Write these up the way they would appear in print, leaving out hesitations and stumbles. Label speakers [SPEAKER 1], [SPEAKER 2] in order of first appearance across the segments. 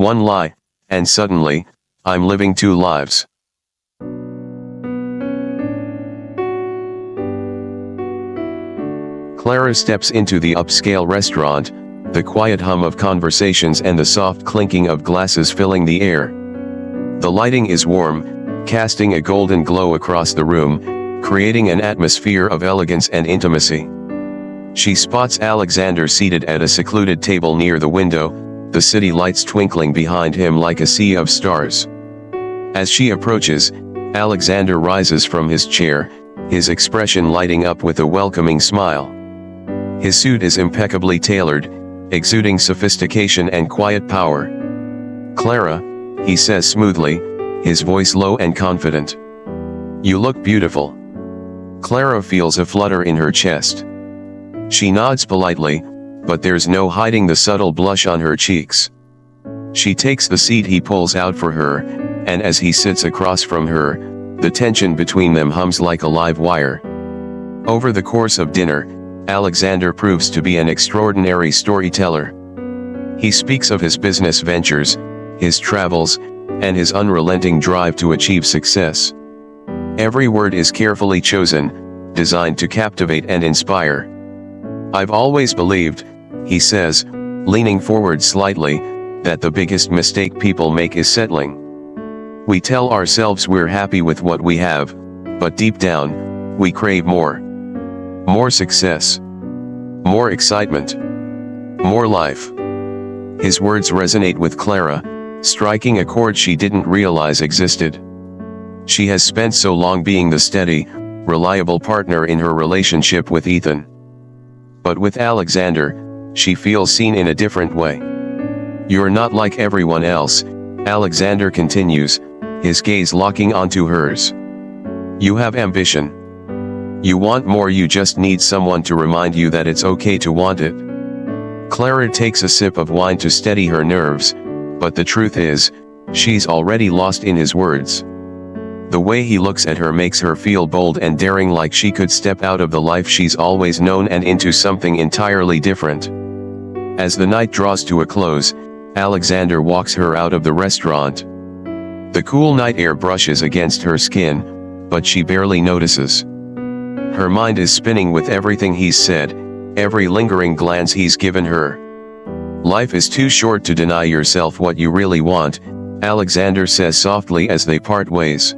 [SPEAKER 1] One lie, and suddenly, I'm living two lives. Clara steps into the upscale restaurant, the quiet hum of conversations and the soft clinking of glasses filling the air. The lighting is warm, casting a golden glow across the room, creating an atmosphere of elegance and intimacy. She spots Alexander seated at a secluded table near the window, the city lights twinkling behind him like a sea of stars. As she approaches, Alexander rises from his chair, his expression lighting up with a welcoming smile. His suit is impeccably tailored, exuding sophistication and quiet power. "Clara," he says smoothly, his voice low and confident. "You look beautiful." Clara feels a flutter in her chest. She nods politely, but there's no hiding the subtle blush on her cheeks. She takes the seat he pulls out for her, and as he sits across from her, the tension between them hums like a live wire. Over the course of dinner, Alexander proves to be an extraordinary storyteller. He speaks of his business ventures, his travels, and his unrelenting drive to achieve success. Every word is carefully chosen, designed to captivate and inspire. "I've always believed," he says, leaning forward slightly, "that the biggest mistake people make is settling. We tell ourselves we're happy with what we have, but deep down, we crave more. More success. More excitement. More life." His words resonate with Clara, striking a chord she didn't realize existed. She has spent so long being the steady, reliable partner in her relationship with Ethan. But with Alexander, she feels seen in a different way. "You're not like everyone else," Alexander continues, his gaze locking onto hers. "You have ambition. You want more, you just need someone to remind you that it's okay to want it." Clara takes a sip of wine to steady her nerves, but the truth is, she's already lost in his words. The way he looks at her makes her feel bold and daring, like she could step out of the life she's always known and into something entirely different. As the night draws to a close, Alexander walks her out of the restaurant. The cool night air brushes against her skin, but she barely notices. Her mind is spinning with everything he's said, every lingering glance he's given her. "Life is too short to deny yourself what you really want," Alexander says softly as they part ways.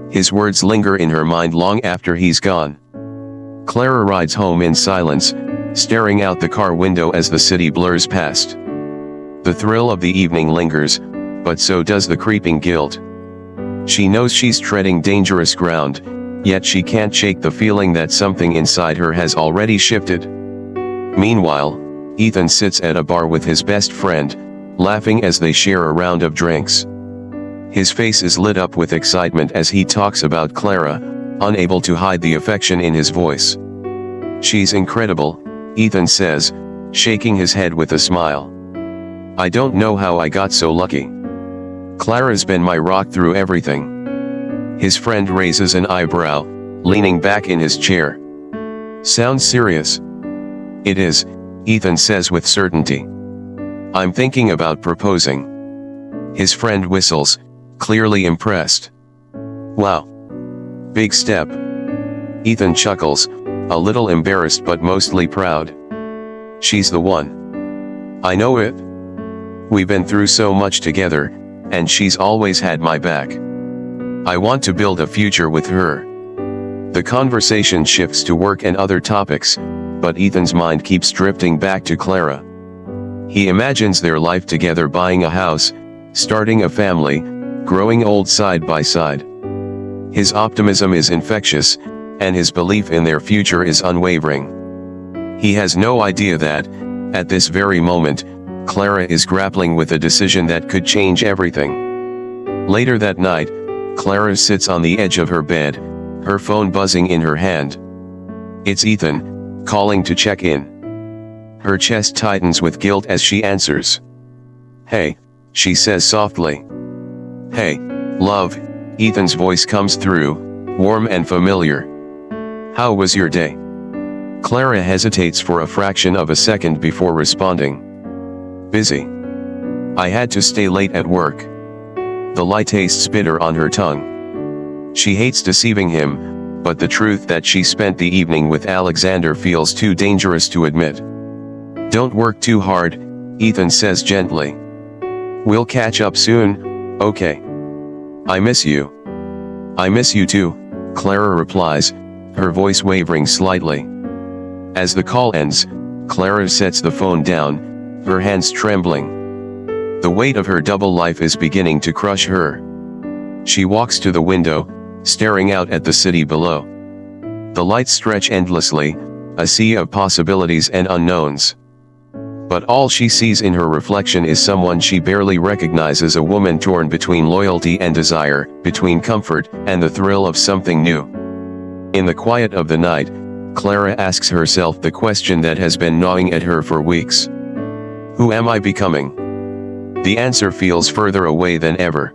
[SPEAKER 1] His words linger in her mind long after he's gone. Clara rides home in silence, staring out the car window as the city blurs past. The thrill of the evening lingers, but so does the creeping guilt. She knows she's treading dangerous ground, yet she can't shake the feeling that something inside her has already shifted. Meanwhile, Ethan sits at a bar with his best friend, laughing as they share a round of drinks. His face is lit up with excitement as he talks about Clara, unable to hide the affection in his voice. "She's incredible," Ethan says, shaking his head with a smile. "I don't know how I got so lucky. Clara's been my rock through everything." His friend raises an eyebrow, leaning back in his chair. "Sounds serious." "It is," Ethan says with certainty. "I'm thinking about proposing." His friend whistles, clearly impressed. "Wow. Big step." Ethan chuckles, a little embarrassed but mostly proud. "She's the one. I know it. We've been through so much together, and she's always had my back. I want to build a future with her." The conversation shifts to work and other topics, but Ethan's mind keeps drifting back to Clara. He imagines their life together, buying a house, starting a family, growing old side by side. His optimism is infectious, and his belief in their future is unwavering. He has no idea that, at this very moment, Clara is grappling with a decision that could change everything. Later that night, Clara sits on the edge of her bed, her phone buzzing in her hand. It's Ethan, calling to check in. Her chest tightens with guilt as she answers. "Hey," she says softly. "Hey, love," Ethan's voice comes through, warm and familiar. "How was your day?" Clara hesitates for a fraction of a second before responding. "Busy. I had to stay late at work. The lie tastes bitter on her tongue. She hates deceiving him, but the truth that she spent the evening with Alexander feels too dangerous to admit. Don't work too hard, Ethan says gently. We'll catch up soon, okay? I miss you. I miss you too, Clara replies, her voice wavering slightly. As the call ends, Clara sets the phone down, her hands trembling. The weight of her double life is beginning to crush her. She walks to the window, staring out at the city below. The lights stretch endlessly, a sea of possibilities and unknowns. But all she sees in her reflection is someone she barely recognizes, a woman torn between loyalty and desire, between comfort and the thrill of something new. In the quiet of the night, Clara asks herself the question that has been gnawing at her for weeks. Who am I becoming? The answer feels further away than ever.